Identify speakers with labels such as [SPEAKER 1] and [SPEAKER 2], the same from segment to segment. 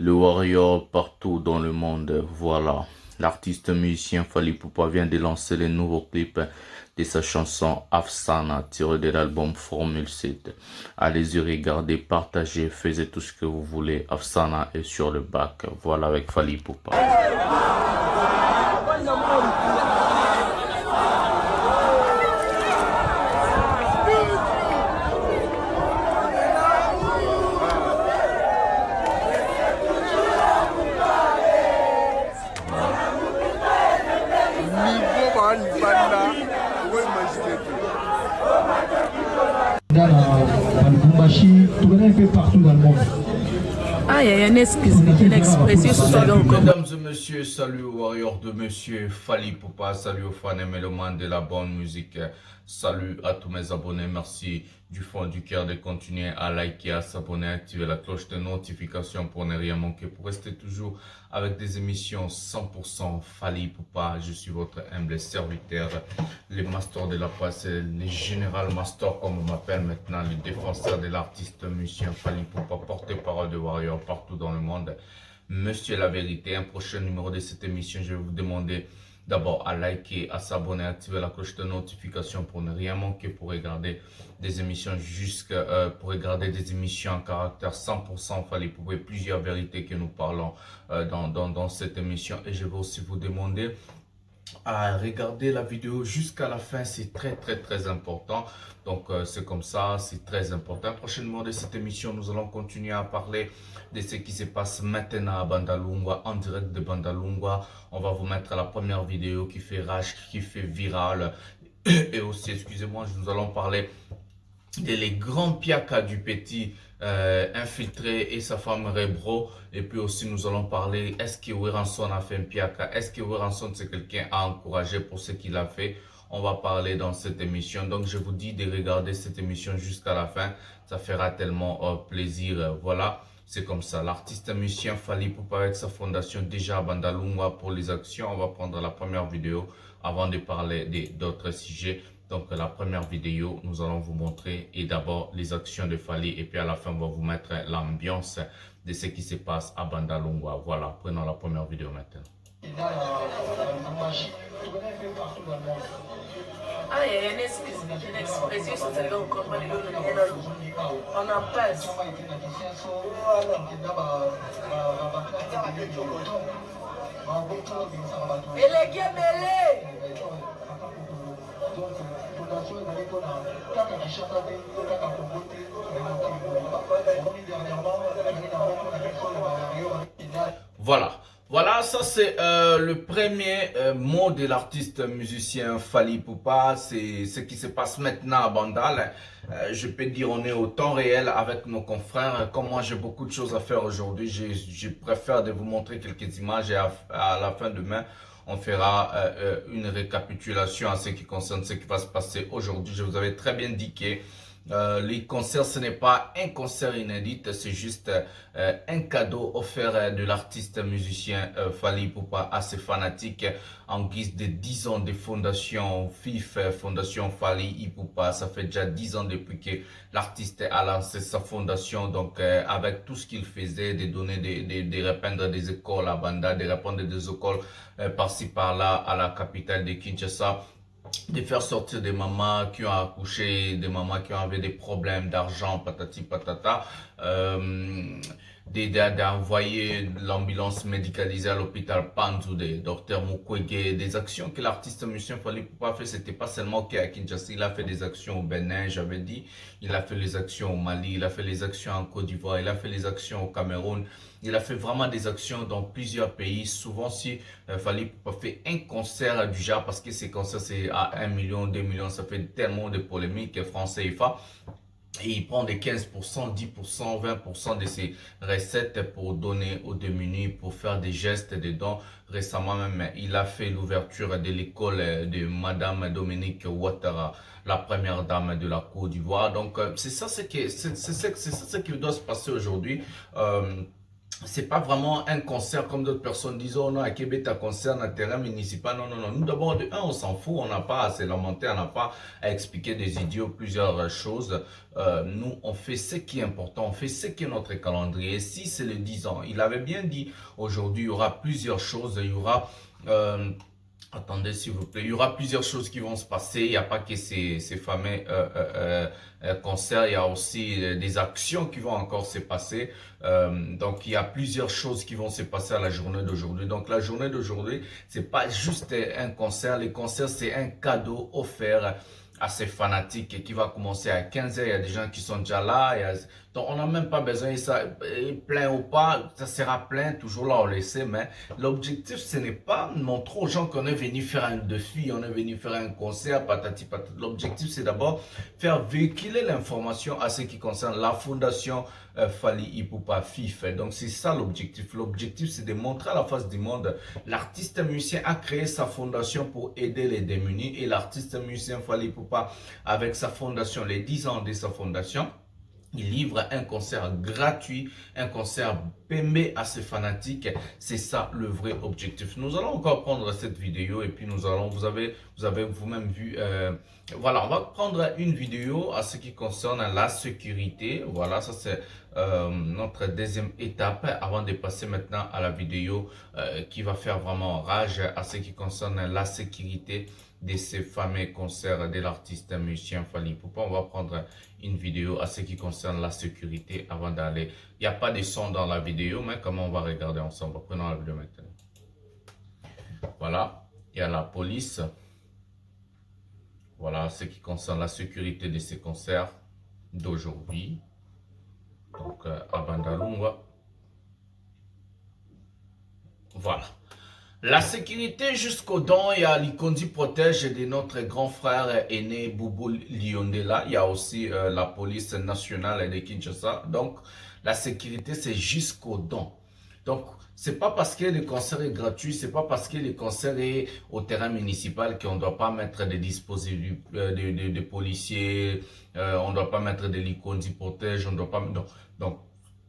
[SPEAKER 1] Le Warrior partout dans le monde, voilà. L'artiste musicien Fally Ipupa vient de lancer le nouveau clip de sa chanson Afsana, tiré de l'album Formule 7. Allez-y regarder, partagez, faites tout ce que vous voulez. Afsana est sur le bac. Voilà avec Fally Ipupa.
[SPEAKER 2] Un peu partout dans le monde.
[SPEAKER 3] Ah, il y a une expression sur ça.
[SPEAKER 1] Mesdames et messieurs, salut aux warriors de monsieur Fally Ipupa, salut aux fans et mélomanes de la bonne musique, salut à tous mes abonnés, merci du fond du cœur de continuer à liker, à s'abonner, à activer la cloche de notification pour ne rien manquer, pour rester toujours avec des émissions 100% Fally Ipupa. Je suis votre humble serviteur, le master de la presse, le général master comme on m'appelle maintenant, le défenseur de l'artiste musicien Fally Ipupa, porte-parole de warriors partout dans le monde. Monsieur la vérité, un prochain numéro de cette émission, je vais vous demander d'abord à liker, à s'abonner, à activer la cloche de notification pour ne rien manquer, pour regarder des émissions pour regarder des émissions en caractère 100% Fally Ipupa, plusieurs vérités que nous parlons dans cette émission. Et je vais aussi vous demander à regarder la vidéo jusqu'à la fin, c'est très important. Donc c'est comme ça, c'est très important. Prochainement de cette émission, nous allons continuer à parler de ce qui se passe maintenant à Bandalungwa, en direct de Bandalungwa. On va vous mettre la première vidéo qui fait rage, qui fait viral. Et aussi, excusez-moi, nous allons parler de les grands piaka du petit infiltré et sa femme Rebro. Et puis aussi nous allons parler, est-ce que Weranson a fait un piaka? Est-ce que Weranson c'est quelqu'un à encourager pour ce qu'il a fait? On va parler dans cette émission. Donc je vous dis de regarder cette émission jusqu'à la fin. Ça fera tellement plaisir. Voilà, c'est comme ça. L'artiste musicien Fally Ipupa avec sa fondation déjà à Bandalungwa pour les actions. On va prendre la première vidéo avant de parler d'autres sujets. Donc la première vidéo, nous allons vous montrer et d'abord les actions de Fally et puis à la fin on va vous mettre l'ambiance de ce qui se passe à Bandalungwa. Voilà, prenons la première vidéo maintenant.
[SPEAKER 3] Ah, il y a une expression sur ça. On en passe. Et les gars mêlés. Voilà, ça c'est le premier mot de l'artiste musicien Fally Ipupa. C'est ce qui se passe maintenant à Bandal. Je peux dire on est au temps réel avec nos confrères. Comme moi j'ai beaucoup de choses à faire aujourd'hui, je préfère de vous montrer quelques images et à la fin demain on fera une récapitulation en ce qui concerne ce qui va se passer aujourd'hui. Je vous avais très bien dit que les concerts, ce n'est pas un concert inédit, c'est juste un cadeau offert de l'artiste musicien Fally Ipupa à ses fanatiques en guise de 10 ans de fondation FIF, Fondation Fally Ipupa. Ça fait déjà 10 ans depuis que l'artiste a lancé sa fondation, donc avec tout ce qu'il faisait, de donner, de répandre des écoles à Banda, de répandre des écoles par-ci par-là à la capitale de Kinshasa, de faire sortir des mamans qui ont accouché, des mamans qui avaient des problèmes d'argent, patati patata, d'envoyer l'ambulance médicalisée à l'hôpital Panzoude, docteur Mukwege, des actions que l'artiste musicien Fally Ipupa fait. C'était pas seulement qu'à Kinshasa, il a fait des actions au Bénin, j'avais dit, il a fait les actions au Mali, il a fait les actions en Côte d'Ivoire, il a fait les actions au Cameroun, il a fait vraiment des actions dans plusieurs pays. Souvent, si Fally Ipupa fait un concert du genre, parce que ces concerts c'est à 1 million, 2 millions, ça fait tellement de polémiques, français CFA. Et il prend des 15%, 10%, 20% de ses recettes pour donner aux démunis, pour faire des gestes, des dons. Récemment même, il a fait l'ouverture de l'école de Madame Dominique Ouattara, la première dame de la Côte d'Ivoire. Donc, c'est ça ce qui doit se passer aujourd'hui. c'est pas vraiment un concert comme d'autres personnes disent, oh non, à Québec, un concert dans le terrain municipal. Non, non, non. Nous, d'abord, de un, on s'en fout. On n'a pas à se lamenter, on n'a pas à expliquer des idiots, plusieurs choses. Nous, on fait ce qui est important. On fait ce qui est notre calendrier. Si c'est le 10 ans, il avait bien dit, aujourd'hui, il y aura plusieurs choses. Il y aura... attendez, s'il vous plaît. Il y aura plusieurs choses qui vont se passer. Il n'y a pas que ces fameux concerts. Il y a aussi des actions qui vont encore se passer. Donc, il y a plusieurs choses qui vont se passer à la journée d'aujourd'hui. Donc, la journée d'aujourd'hui, c'est pas juste un concert. Les concerts, c'est un cadeau offert à ces fanatiques qui va commencer à 15h. Il y a des gens qui sont déjà là. Donc, on n'a même pas besoin de ça. Plein ou pas, ça sera plein. Toujours là, on le sait. Mais l'objectif, ce n'est pas montrer aux gens qu'on est venu faire un défi, on est venu faire un concert, patati patata. L'objectif, c'est d'abord faire véhiculer l'information à ce qui concerne la fondation Fally Ipupa FIF. Donc, c'est ça l'objectif. L'objectif, c'est de montrer à la face du monde. L'artiste musicien a créé sa fondation pour aider les démunis. Et l'artiste musicien Fally Ipupa, avec sa fondation, les 10 ans de sa fondation, il livre un concert gratuit, un concert PMB à ses fanatiques. C'est ça le vrai objectif. Nous allons encore prendre cette vidéo et puis nous allons, vous avez vous-même vu, voilà, on va prendre une vidéo à ce qui concerne la sécurité. Voilà, ça c'est notre deuxième étape avant de passer maintenant à la vidéo qui va faire vraiment rage à ce qui concerne la sécurité de ces fameux concerts de l'artiste musicien Fally Ipupa. On va prendre une vidéo à ce qui concerne la sécurité avant d'aller. Il n'y a pas de son dans la vidéo, mais comment on va regarder ensemble. Prenons la vidéo maintenant. Voilà, il y a la police. Voilà ce qui concerne la sécurité de ces concerts d'aujourd'hui. Donc, à Bandalunga. Voilà. La sécurité jusqu'au don, il y a l'Ikondi protège de notre grand frère aîné Boubou Liondela. Il y a aussi la police nationale de Kinshasa. Donc, la sécurité, c'est jusqu'au don. Donc, c'est pas parce que le concert est gratuit, c'est pas parce que le concert est au terrain municipal qu'on ne doit pas mettre des dispositifs de policiers, on ne doit pas mettre de l'Ikondi protège, on ne doit pas... Non. Donc,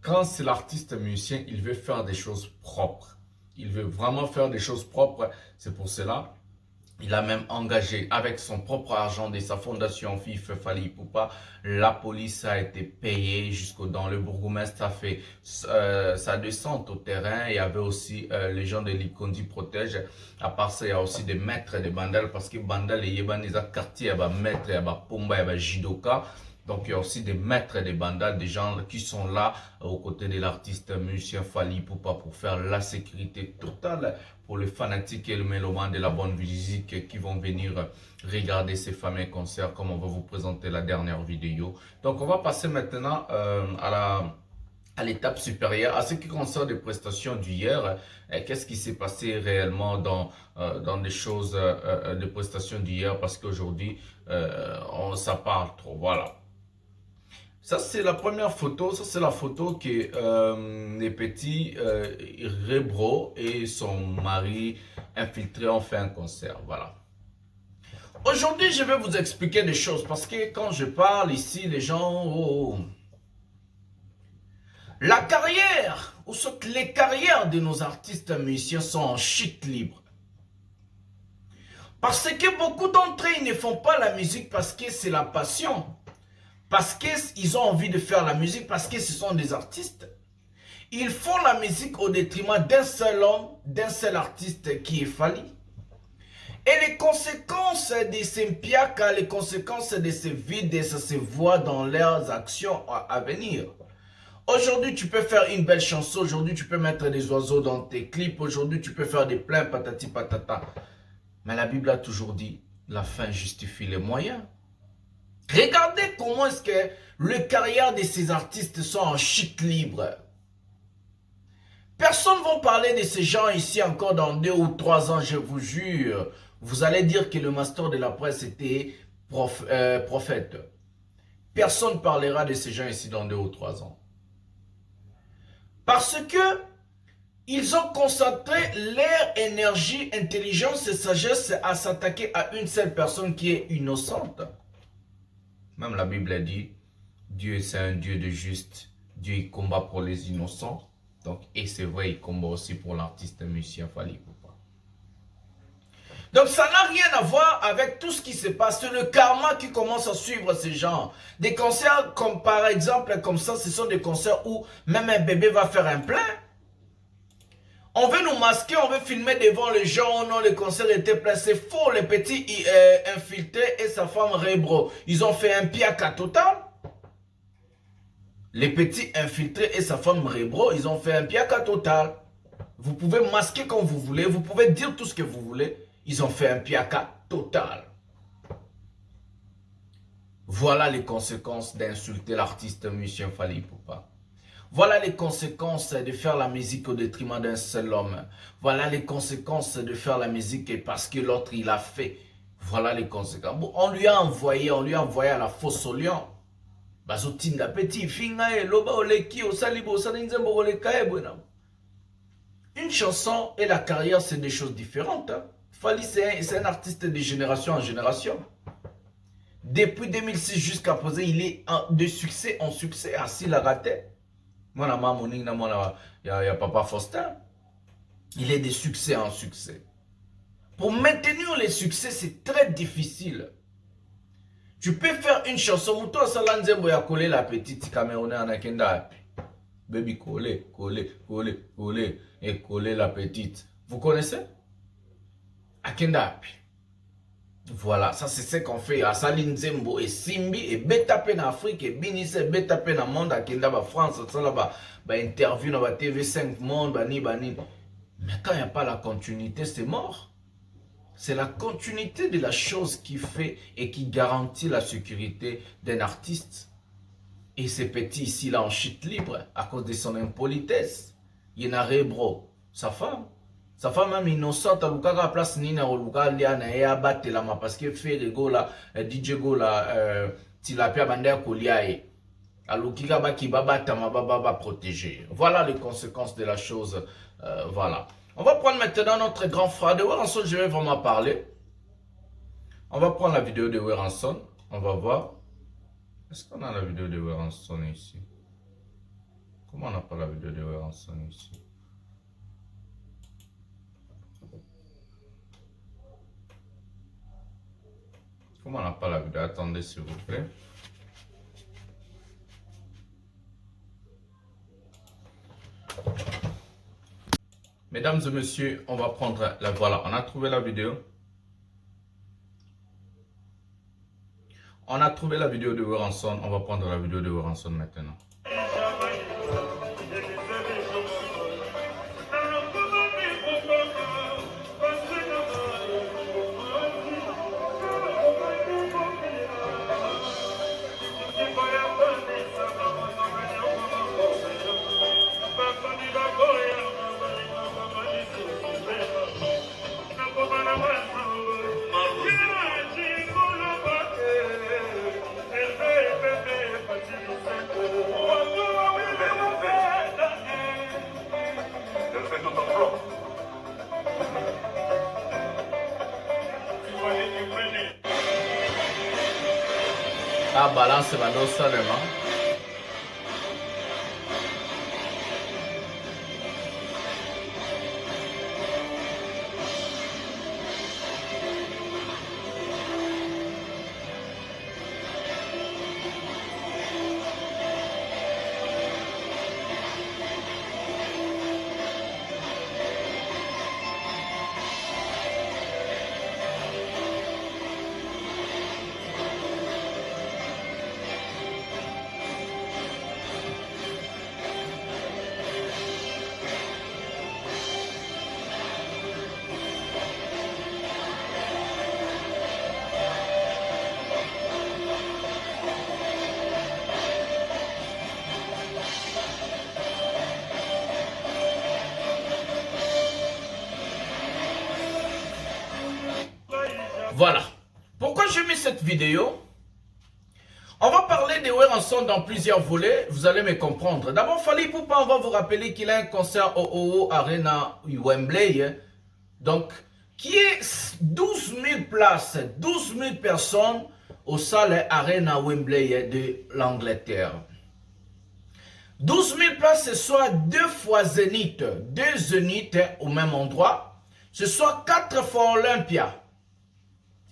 [SPEAKER 3] quand c'est l'artiste musicien, il veut faire des choses propres. Il veut vraiment faire des choses propres. C'est pour cela, il a même engagé avec son propre argent de sa fondation FIF Fally Ipupa. La police a été payée jusqu'au dans le bourgmestre a fait sa descente au terrain. Il y avait aussi les gens de l'Ikondi protège. À part ça, il y a aussi des maîtres de Bandal parce que Bandal et Yebaneza quartier, il y a des maîtres, il y a des Pomba, il y a des Jidoka. Donc, il y a aussi des maîtres des bandas, des gens qui sont là aux côtés de l'artiste musicien Fally Ipupa pour faire la sécurité totale pour les fanatiques et les mélomanes de la bonne musique qui vont venir regarder ces fameux concerts comme on va vous présenter la dernière vidéo. Donc, on va passer maintenant à l'étape supérieure, à ce qui concerne les prestations d'hier. Qu'est-ce qui s'est passé réellement dans des choses de prestations d'hier parce qu'aujourd'hui, ça parle trop. Voilà. Ça, c'est la première photo. Ça, c'est la photo que les petits Rebro et son mari infiltré ont fait un concert. Voilà. Aujourd'hui, je vais vous expliquer des choses parce que quand je parle ici, les gens... Oh, la carrière, ou soit les carrières de nos artistes musiciens sont en chute libre. Parce que beaucoup d'entre eux ne font pas la musique parce que c'est la passion. Parce qu'ils ont envie de faire la musique, parce que ce sont des artistes. Ils font la musique au détriment d'un seul homme, d'un seul artiste qui est Fally. Et les conséquences de ces piakas, les conséquences de ces vides, ça se voit dans leurs actions à venir. Aujourd'hui, tu peux faire une belle chanson. Aujourd'hui, tu peux mettre des oiseaux dans tes clips. Aujourd'hui, tu peux faire des pleins patati patata. Mais la Bible a toujours dit, la fin justifie les moyens. Regardez comment est-ce que les carrières de ces artistes sont en chute libre. Personne ne va parler de ces gens ici encore dans 2 ou 3 ans, je vous jure. Vous allez dire que le master de la presse était prophète. Personne ne parlera de ces gens ici dans 2 ou 3 ans. Parce que ils ont concentré leur énergie, intelligence et sagesse à s'attaquer à une seule personne qui est innocente. Même la Bible dit, Dieu c'est un Dieu de juste, Dieu il combat pour les innocents. Donc, et c'est vrai, il combat aussi pour l'artiste musicien Fally Ipupa. Donc, ça n'a rien à voir avec tout ce qui se passe. C'est le karma qui commence à suivre ces gens. Des concerts comme par exemple, comme ça, ce sont des concerts où même un bébé va faire un plein. On veut nous masquer, on veut filmer devant les gens. Non, les concerts étaient pleins. C'est faux, les petits infiltrés et sa femme Rebro. Ils ont fait un piaka total. Les petits infiltrés et sa femme Rebro, ils ont fait un piaka total. Vous pouvez masquer comme vous voulez, vous pouvez dire tout ce que vous voulez. Ils ont fait un piaka total. Voilà les conséquences d'insulter l'artiste musicien Fally Ipupa. Voilà les conséquences de faire la musique au détriment d'un seul homme. Voilà les conséquences de faire la musique parce que l'autre il a fait. Voilà les conséquences. Bon, on lui a envoyé à la fosse au lion. Bazotinda petit finga e loba oleki osalibo osalinzembo oleka e buena. Une chanson et la carrière c'est des choses différentes. Hein. Fally c'est un artiste de génération en génération. Depuis 2006 jusqu'à présent, il est de succès en succès. Assis la raté. Moi, il y a Papa Faustin. Il est de succès en succès. Pour maintenir les succès, c'est très difficile. Tu peux faire une chanson. Mouton Salanzembo a collé la petite Camerounais en Akenda. Baby, coller. Et coller la petite. Vous connaissez? Akenda. Voilà, ça c'est ce qu'on fait à Saline Zembo et Simbi et Betapen en Afrique et Binisse Betapen en monde à Kenda, France, ça là-bas, interview dans la TV5 monde, bani. Mais quand il n'y a pas la continuité, c'est mort. C'est la continuité de la chose qui fait et qui garantit la sécurité d'un artiste. Et ces petits ici là en chute libre à cause de son impolitesse. Il y en a Rebro, sa femme. Sa femme même innocente, elle a place nina au lugar liana et abattre la ma parce que fait les go là, DJ go là, tilapia bandé koliae. Alukika ba ki babata ma baba protéger. Voilà les conséquences de la chose. Voilà. On va prendre maintenant notre grand frère de Weranson. Je vais vraiment parler. On va prendre la vidéo de Weranson. On va voir. Est-ce qu'on a la vidéo de Weranson ici? Comment on n'a pas la vidéo de Weranson ici? Comment on n'a pas la vidéo? Attendez s'il vous plaît. Mesdames et messieurs, on va prendre la... Voilà, on a trouvé la vidéo. On a trouvé la vidéo de Weranson. On va prendre la vidéo de Weranson maintenant. Ah, balance va dans seulement. Voilà. Pourquoi j'ai mis cette vidéo? On va parler de Weranson dans plusieurs volets. Vous allez me comprendre. D'abord, Fally Ipupa, on va vous rappeler qu'il a un concert au OO Arena Wembley. Donc, qui est 12 000 places, 12 000 personnes au salle Arena Wembley de l'Angleterre. 12 000 places, ce soit 2 fois Zénith, 2 Zénith au même endroit, ce soit 4 fois Olympia.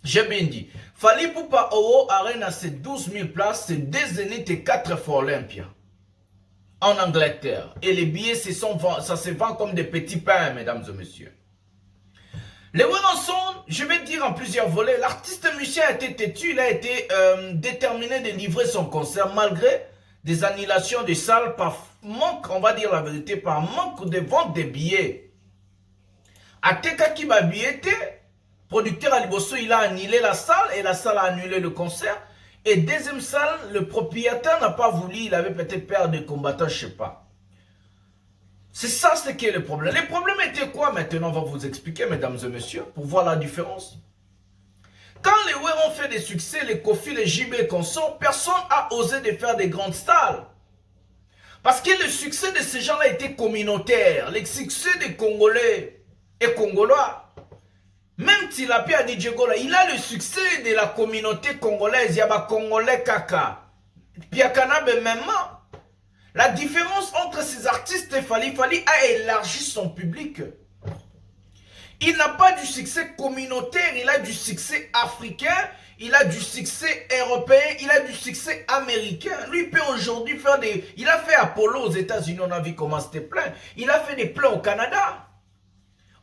[SPEAKER 3] J'ai bien dit. Fally Ipupa Oro Arena, c'est 12 000 places, c'est 2 Zénith et 4 fois Olympia. En Angleterre. Et les billets, ça se vend comme des petits pains, mesdames et messieurs. Les Werenson, je vais dire en plusieurs volets, l'artiste musicien a été têtu, il a été déterminé de livrer son concert malgré des annulations de salles par manque, on va dire la vérité, par manque de vente des billets. Ateka Kiba Biete, producteur à Liboso, il a annulé la salle et la salle a annulé le concert. Et deuxième salle, le propriétaire n'a pas voulu, il avait peut-être peur des combattants, je ne sais pas. C'est ça ce qui est le problème. Le problème était quoi maintenant? On va vous expliquer, mesdames et messieurs, pour voir la différence. Quand les Were ont fait des succès, les Kofi, les JB consorts, personne n'a osé de faire des grandes salles. Parce que le succès de ces gens-là était communautaire. Le succès des Congolais et Congolais. Même Tilapi a dit Djegola, il a le succès de la communauté congolaise. Il y a Congolais Kaka. Piakanabe même. La différence entre ces artistes et Fally a élargi son public. Il n'a pas du succès communautaire, il a du succès africain, il a du succès européen, il a du succès américain. Lui peut aujourd'hui faire des... Il a fait Apollo aux États-Unis, on a vu comment c'était plein. Il a fait des plans au Canada.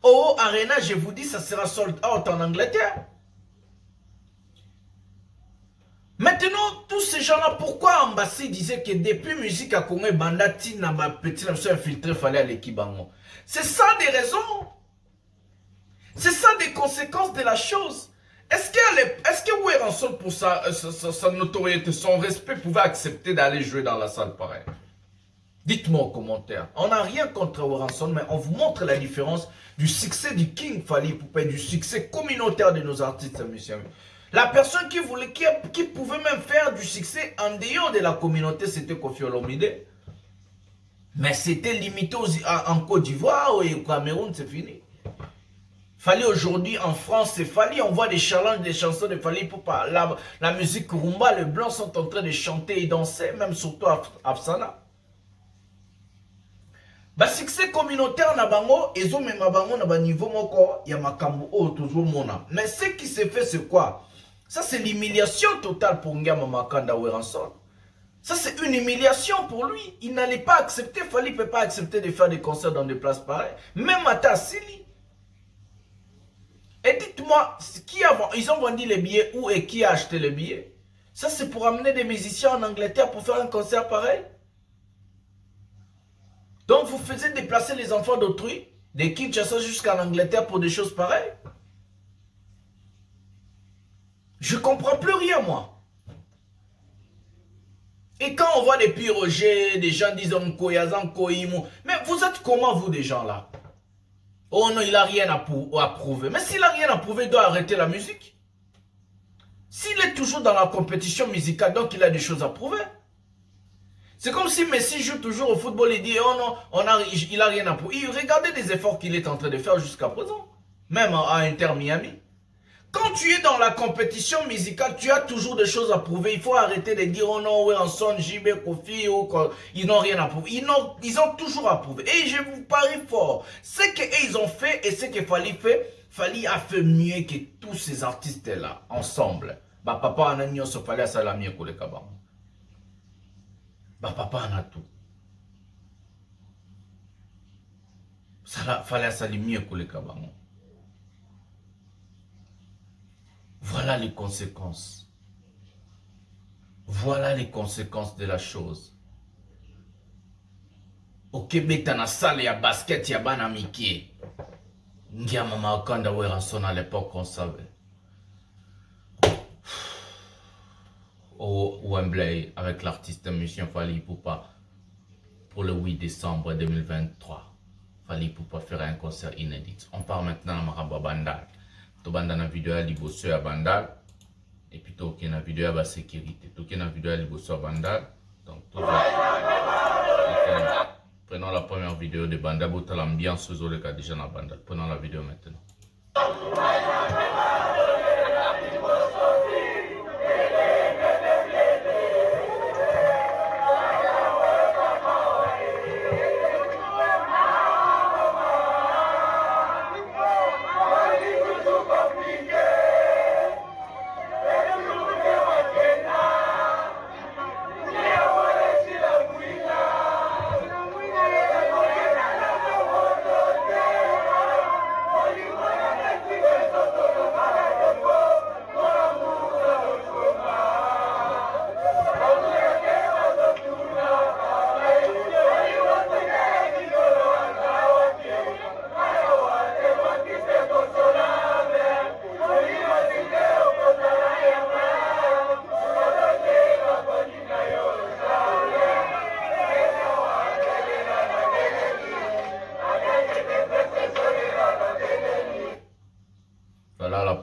[SPEAKER 3] Oh, Arena, je vous dis, ça sera sold out en Angleterre. Maintenant, tous ces gens-là, pourquoi Ambassi disait que depuis musique à Congo, Bandati n'a pas petit infiltré, fallait à l'équipe. C'est ça des raisons. C'est ça des conséquences de la chose. Est-ce que Werenson, pour sa notoriété, son respect, pouvait accepter d'aller jouer dans la salle pareil? Dites-moi en commentaire. On n'a rien contre Werenson, mais on vous montre la différence du succès du King Fally Ipupa et du succès communautaire de nos artistes musiciens. La personne qui pouvait même faire du succès en dehors de la communauté, c'était Koffi Olomide. Mais c'était limité en Côte d'Ivoire et au Cameroun, c'est fini. Fally aujourd'hui en France, c'est Fally. On voit des challenges, des chansons de Fally Ipupa. La musique rumba, les blancs sont en train de chanter et danser, même surtout Afsana. Bah, succès communautaire na bango, ils ont même bango na ba niveau moko, ya makambo o toujours mona. Mais ce qui s'est fait, c'est quoi? Ça, c'est l'humiliation totale pour Ngama Makanda Werenson. Ça, c'est une humiliation pour lui. Il n'allait pas accepter, Fally ne peut pas accepter de faire des concerts dans des places pareilles. Même à Tassili. Et dites-moi, ils ont vendu les billets où et qui a acheté les billets? Ça, c'est pour amener des musiciens en Angleterre pour faire un concert pareil? Donc, vous faisiez déplacer les enfants d'autrui, de Kinshasa jusqu'en Angleterre pour des choses pareilles? Je ne comprends plus rien, moi. Et quand on voit des pirogés, des gens disant Koyazan, Koyimu, mais vous êtes comment, vous, des gens-là? Oh non, il n'a rien à prouver. Mais s'il n'a rien à prouver, il doit arrêter la musique. S'il est toujours dans la compétition musicale, donc il a des choses à prouver. C'est comme si Messi joue toujours au football et dit, oh non, il n'a rien à prouver. Regardez les efforts qu'il est en train de faire jusqu'à présent. Même à Inter Miami. Quand tu es dans la compétition musicale, tu as toujours des choses à prouver. Il faut arrêter de dire, oh non, Werenson, JB, Kofi, ils n'ont rien à prouver. Ils ont toujours à prouver. Et je vous parie fort. Ce qu'ils ont fait et ce que Fally a fait mieux que tous ces artistes-là, ensemble. Bah, papa, on a mis Fally à Salamie pour les cabans. Bah, papa, on a tout. Fally à Salamie pour les cabans. Voilà les conséquences. Voilà les conséquences de la chose. Au Québec, dans la salle, il y a basket, il y a banamiki. Il y a Mama Okanda Werenson à l'époque, on savait. Au Wembley, avec l'artiste musicien Fally Ipupa, pour le 8 décembre 2023. Fally Ipupa fera un concert inédit. On part maintenant à Maraba Bandal. Tobanda na vidéo à Liboso à Bandal. Et puis toke na vidéo à la sécurité. Toke na vidéo à Liboso à Bandal. Donc toujours. Prenons la première vidéo de Bandal. Bota l'ambiance aux autres déjà dans Bandal. Prenons la vidéo maintenant.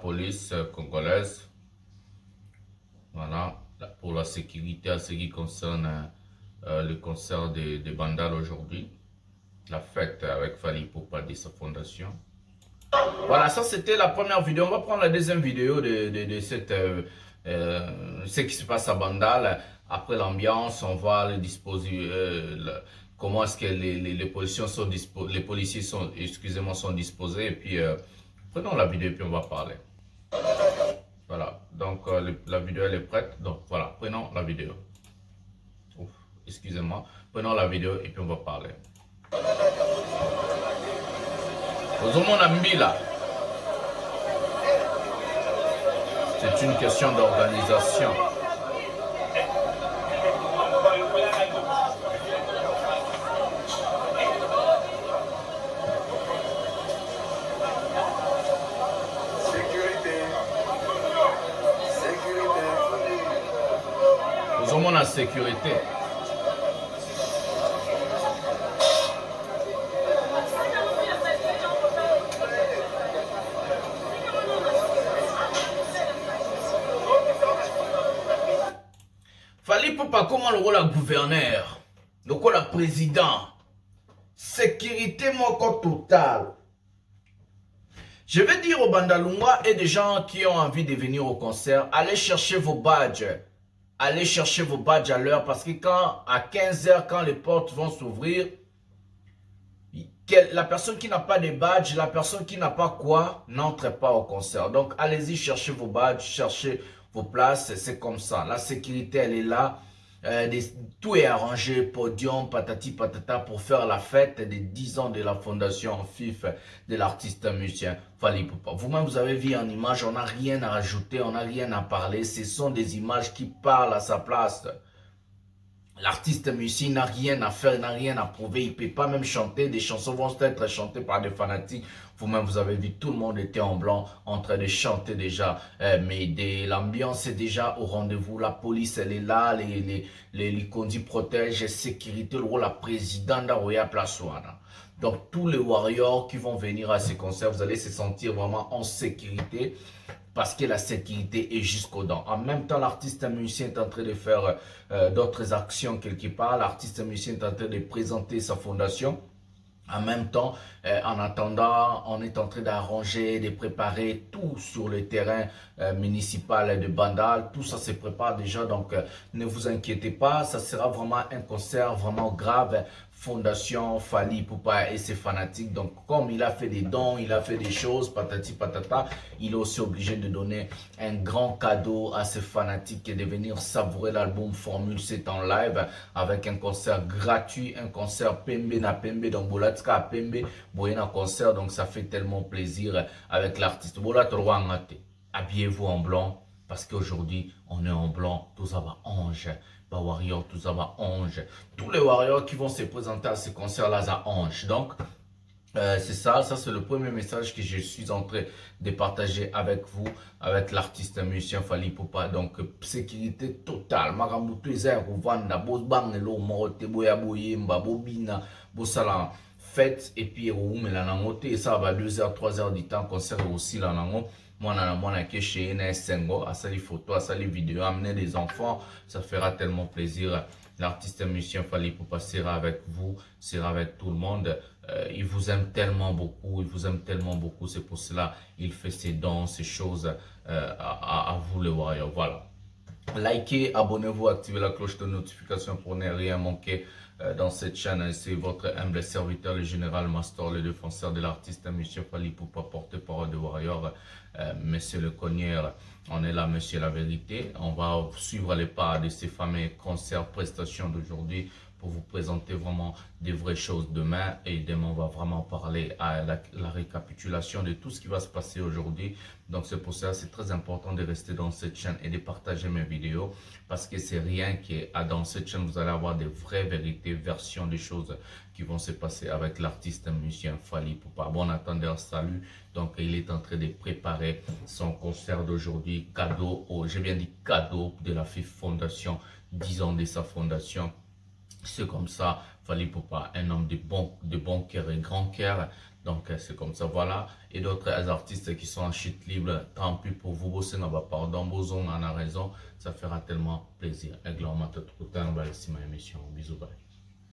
[SPEAKER 1] police congolaise. Voilà, pour la sécurité à ce qui concerne le concert des Bandal aujourd'hui. La fête avec Fally Ipupa de sa fondation. Voilà, ça c'était la première vidéo. On va prendre la deuxième vidéo de cette, ce qui se passe à Bandal. Après l'ambiance, on va le disposer, comment est-ce que les policiers sont disposés, sont disposés. Et puis, prenons la vidéo et puis on va parler. Voilà, donc la vidéo elle est prête. Donc voilà, prenons la vidéo. Excusez-moi, prenons la vidéo et puis on va parler. C'est une question d'organisation. Nous avons la sécurité. Fally Ipupa comment le rôle de gouverneur, le rôle de président, sécurité moko totale. Je vais dire aux Bandalungwa et des gens qui ont envie de venir au concert, allez chercher vos badges. Allez chercher vos badges à l'heure parce que quand à 15 h, quand les portes vont s'ouvrir, la personne qui n'a pas de badge, la personne qui n'a pas quoi, n'entre pas au concert. Donc allez-y chercher vos badges, cherchez vos places, c'est comme ça. La sécurité, elle est là. Tout est arrangé, podium, patati patata pour faire la fête des 10 ans de la fondation FIF de l'artiste musicien Fally Ipupa. Vous-même, vous avez vu en image, on n'a rien à rajouter, on n'a rien à parler. Ce sont des images qui parlent à sa place. L'artiste musicien n'a rien à faire, n'a rien à prouver. Il ne peut pas même chanter. Des chansons vont être chantées par des fanatiques. Vous-même, vous avez vu, tout le monde était en blanc en train de chanter déjà. Mais l'ambiance est déjà au rendez-vous. La police, elle est là. Les condis protègent, sécurité, le rôle, la présidente d'Aroya Plasouana. Donc, tous les warriors qui vont venir à ces concerts, vous allez se sentir vraiment en sécurité. Parce que la sécurité est jusqu'aux dents. En même temps, l'artiste musicien est en train de faire d'autres actions quelque part. L'artiste musicien est en train de présenter sa fondation. En même temps, en attendant, on est en train d'arranger, de préparer tout sur le terrain municipal de Bandal. Tout ça se prépare déjà, donc ne vous inquiétez pas. Ça sera vraiment un concert vraiment grave. Fondation Fally Ipupa et ses fanatiques. Donc, comme il a fait des dons, il a fait des choses, patati patata, il est aussi obligé de donner un grand cadeau à ses fanatiques et de venir savourer l'album Formule 7 en live avec un concert gratuit, un concert Pembe na Pembe, donc Bolatka Pembe, Boyena concert, donc ça fait tellement plaisir avec l'artiste. Habillez-vous en blanc parce qu'aujourd'hui, on est en blanc, tout ça va ange. Warrior, tout ça va ange. Tous les warriors qui vont se présenter à ce concert-là, ça ange. Donc, c'est ça c'est le premier message que je suis en train de partager avec vous, avec l'artiste musicien Fally Ipupa. Donc, sécurité totale. Marambutu Ezer, Rwanda, Bosbang, Lo, Morote, Boya Boyemba, Bobina, Bosala, fête, et puis, et ça va 2 h, 3 h du temps, concert aussi là, moi, qui chez Sengo, à ça les photos, à ça les vidéos, amener des enfants, ça fera tellement plaisir. L'artiste musicien Fally Ipupa sera avec vous, sera avec tout le monde. Il vous aime tellement beaucoup, il vous aime tellement beaucoup. C'est pour cela il fait ses dons, ses choses à vous les warriors. Voilà. Likez, abonnez-vous, activez la cloche de notification pour ne rien manquer dans cette chaîne. C'est votre humble serviteur, le général Mastor, le défenseur de l'artiste musicien Fally Ipupa, porte-parole de Warrior, monsieur le Cognière. On est là, monsieur la vérité. On va suivre les pas de ces fameux concerts, prestations d'aujourd'hui pour vous présenter vraiment des vraies choses demain. Et demain, on va vraiment parler à la récapitulation de tout ce qui va se passer aujourd'hui. Donc, c'est pour ça que c'est très important de rester dans cette chaîne et de partager mes vidéos. Parce que c'est rien qui est dans cette chaîne. Vous allez avoir des vraies vérités, versions des choses qui vont se passer avec l'artiste musicien Fally Ipupa. Bon attendeur, salut. Donc, il est en train de préparer son concert d'aujourd'hui. Cadeau, j'ai bien dit cadeau de la FIF Fondation, 10 ans de sa fondation. C'est comme ça, Fally Ipupa, un homme de bon cœur et grand cœur.
[SPEAKER 3] Donc c'est comme ça, voilà. Et d'autres artistes qui sont en chute libre, tant pis pour vous, bosser n'a pas pardon, Bozon en a raison, ça fera tellement plaisir. Et gloire, ma émission. Bisous, bye.